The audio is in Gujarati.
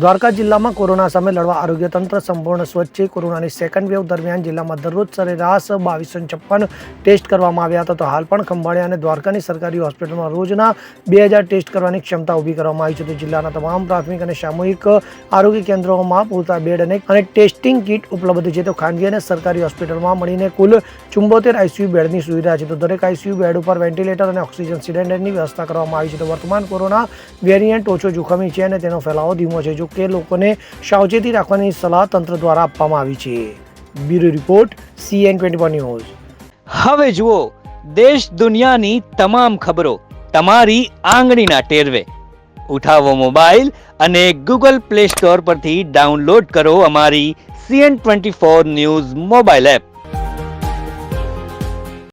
દ્વારકા જિલ્લામાં કોરોના સામે લડવા આરોગ્ય તંત્ર સંપૂર્ણ સ્વચ્છ છે। કોરોનાની સેકન્ડ વેવ દરમિયાન જિલ્લામાં દરરોજ સરેરાશ 2256 ટેસ્ટ કરવામાં આવ્યા હતા, તો હાલ પણ ખંભાળિયા અને દ્વારકાની સરકારી હોસ્પિટલમાં રોજના 2000 ટેસ્ટ કરવાની ક્ષમતા ઊભી કરવામાં આવી છે। તો જિલ્લાના તમામ પ્રાથમિક અને સામૂહિક આરોગ્ય કેન્દ્રોમાં પૂરતા બેડ અને ટેસ્ટિંગ કિટ ઉપલબ્ધ છે। તો ખાનગી અને સરકારી હોસ્પિટલમાં મળીને કુલ 74 આઈસીયુ બેડની સુવિધા છે। તો દરેક આઈસીયુ બેડ ઉપર વેન્ટિલેટર અને ઓક્સિજન સિલિન્ડરની વ્યવસ્થા કરવામાં આવી છે। તો વર્તમાન કોરોના વેરિયન્ટ ઓછો જોખમી છે અને તેનો ફેલાવો ધીમો છે, જો કે લોકોને સાવચેતી રાખવાની સલાહ તંત્ર દ્વારા આપવામાં આવી છે। Bureau report CN24 news. હવે જુઓ દેશ દુનિયાની તમામ ખબરો તમારી આંગળીના ટેરવે। ઉઠાવો મોબાઈલ અને Google Play Store પરથી ડાઉનલોડ કરો અમારી CN24 ન્યૂઝ મોબાઈલ એપ।